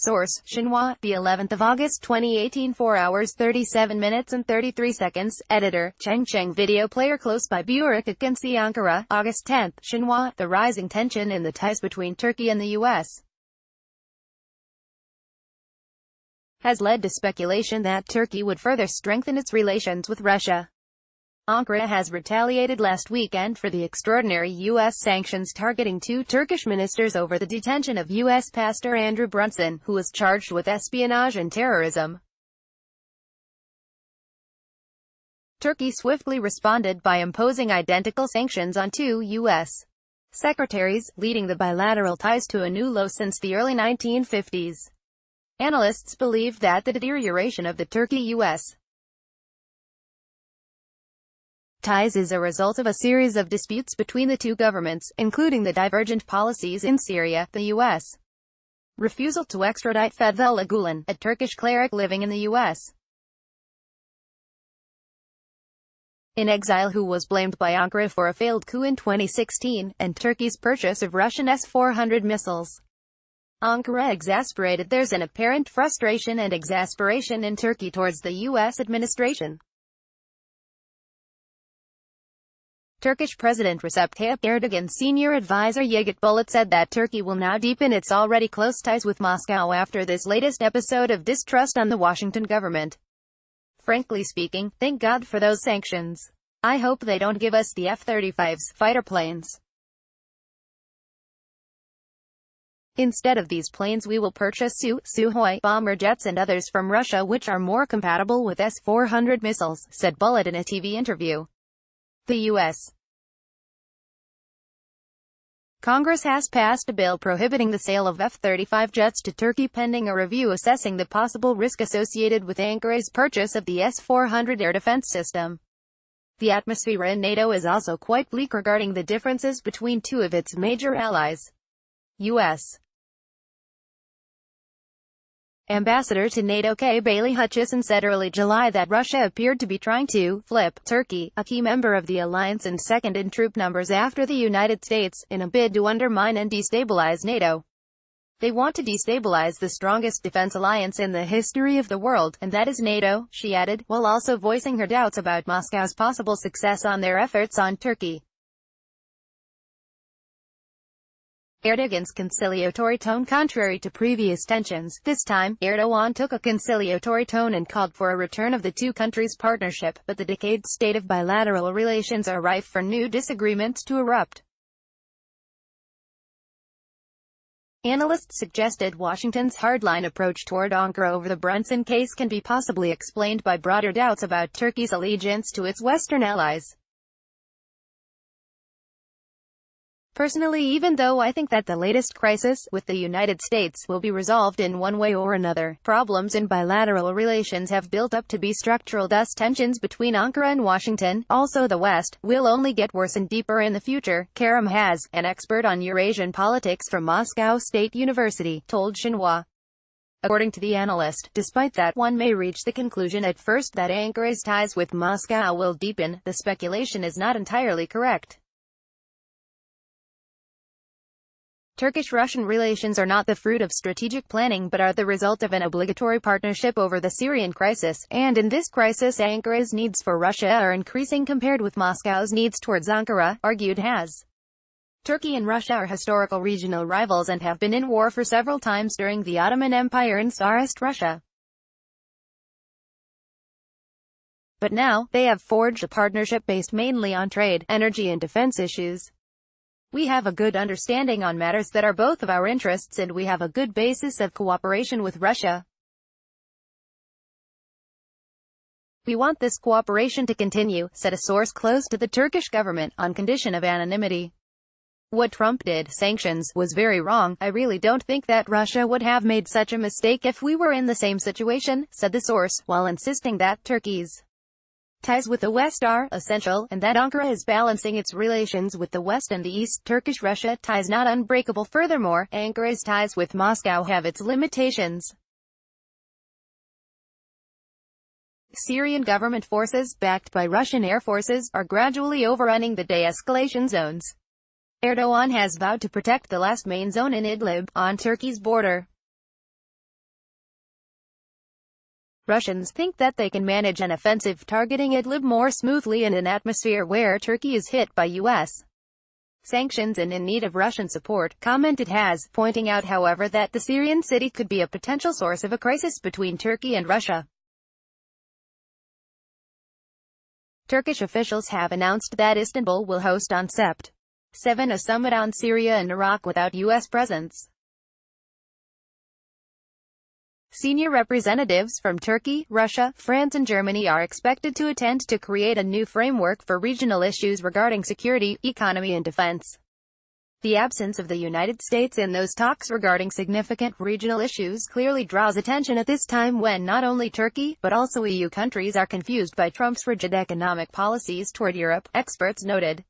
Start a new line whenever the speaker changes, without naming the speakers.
Source: Xinhua, the 11th of August 2018, 4 hours 37 minutes and 33 seconds. Editor: Cheng. Video player close by Burak against Ankara, August 10. Xinhua, the rising tension in the ties between Turkey and the U.S. has led to speculation that Turkey would further strengthen its relations with Russia. Ankara has retaliated last weekend for the extraordinary U.S. sanctions targeting two Turkish ministers over the detention of U.S. pastor Andrew Brunson, who was charged with espionage and terrorism. Turkey swiftly responded by imposing identical sanctions on two U.S. secretaries, leading the bilateral ties to a new low since the early 1950s. Analysts believe that the deterioration of the Turkey-U.S. ties is a result of a series of disputes between the two governments, including the divergent policies in Syria, the U.S. refusal to extradite Fethullah Gulen, a Turkish cleric living in the U.S. in exile who was blamed by Ankara for a failed coup in 2016, and Turkey's purchase of Russian S-400 missiles. Ankara exasperated. There's an apparent frustration and exasperation in Turkey towards the U.S. administration. Turkish President Recep Tayyip Erdogan's senior advisor Yigit Bulut said that Turkey will now deepen its already close ties with Moscow after this latest episode of distrust on the Washington government. Frankly speaking, thank God for those sanctions. I hope they don't give us the F-35s, fighter planes. Instead of these planes we will purchase Sukhoi bomber jets and others from Russia which are more compatible with S-400 missiles, said Bulut in a TV interview. The U.S. Congress has passed a bill prohibiting the sale of F-35 jets to Turkey pending a review assessing the possible risk associated with Ankara's purchase of the S-400 air defense system. The atmosphere in NATO is also quite bleak regarding the differences between two of its major allies. U.S. Ambassador to NATO Kay Bailey Hutchison said early July that Russia appeared to be trying to flip Turkey, a key member of the alliance and second in troop numbers after the United States, in a bid to undermine and destabilize NATO. They want to destabilize the strongest defense alliance in the history of the world, and that is NATO, she added, while also voicing her doubts about Moscow's possible success on their efforts on Turkey. Erdogan's conciliatory tone. Contrary to previous tensions, this time, Erdogan took a conciliatory tone and called for a return of the two countries' partnership, but the decayed state of bilateral relations are rife for new disagreements to erupt. Analysts suggested Washington's hardline approach toward Ankara over the Brunson case can be possibly explained by broader doubts about Turkey's allegiance to its Western allies. Personally, even though I think that the latest crisis, with the United States, will be resolved in one way or another, problems in bilateral relations have built up to be structural. Thus tensions between Ankara and Washington, also the West, will only get worse and deeper in the future. Karim Haz, an expert on Eurasian politics from Moscow State University, told Xinhua. According to the analyst, despite that one may reach the conclusion at first that Ankara's ties with Moscow will deepen, the speculation is not entirely correct. Turkish-Russian relations are not the fruit of strategic planning but are the result of an obligatory partnership over the Syrian crisis, and in this crisis Ankara's needs for Russia are increasing compared with Moscow's needs towards Ankara, argued Haz. Turkey and Russia are historical regional rivals and have been in war for several times during the Ottoman Empire and Tsarist Russia. But now, they have forged a partnership based mainly on trade, energy and defense issues. We have a good understanding on matters that are both of our interests and we have a good basis of cooperation with Russia. We want this cooperation to continue, said a source close to the Turkish government, on condition of anonymity. What Trump did, sanctions, was very wrong. I really don't think that Russia would have made such a mistake if we were in the same situation, said the source, while insisting that Turkey's ties with the West are essential, and that Ankara is balancing its relations with the West and the East. Turkish-Russia ties not unbreakable. Furthermore, Ankara's ties with Moscow have its limitations. Syrian government forces, backed by Russian air forces, are gradually overrunning the de-escalation zones. Erdogan has vowed to protect the last main zone in Idlib, on Turkey's border. Russians think that they can manage an offensive targeting Idlib more smoothly in an atmosphere where Turkey is hit by U.S. sanctions and in need of Russian support, commented Has, pointing out however that the Syrian city could be a potential source of a crisis between Turkey and Russia. Turkish officials have announced that Istanbul will host on Sept. 7 a summit on Syria and Iraq without U.S. presence. Senior representatives from Turkey, Russia, France and Germany are expected to attend to create a new framework for regional issues regarding security, economy and defense. The absence of the United States in those talks regarding significant regional issues clearly draws attention at this time when not only Turkey, but also EU countries are confused by Trump's rigid economic policies toward Europe, experts noted.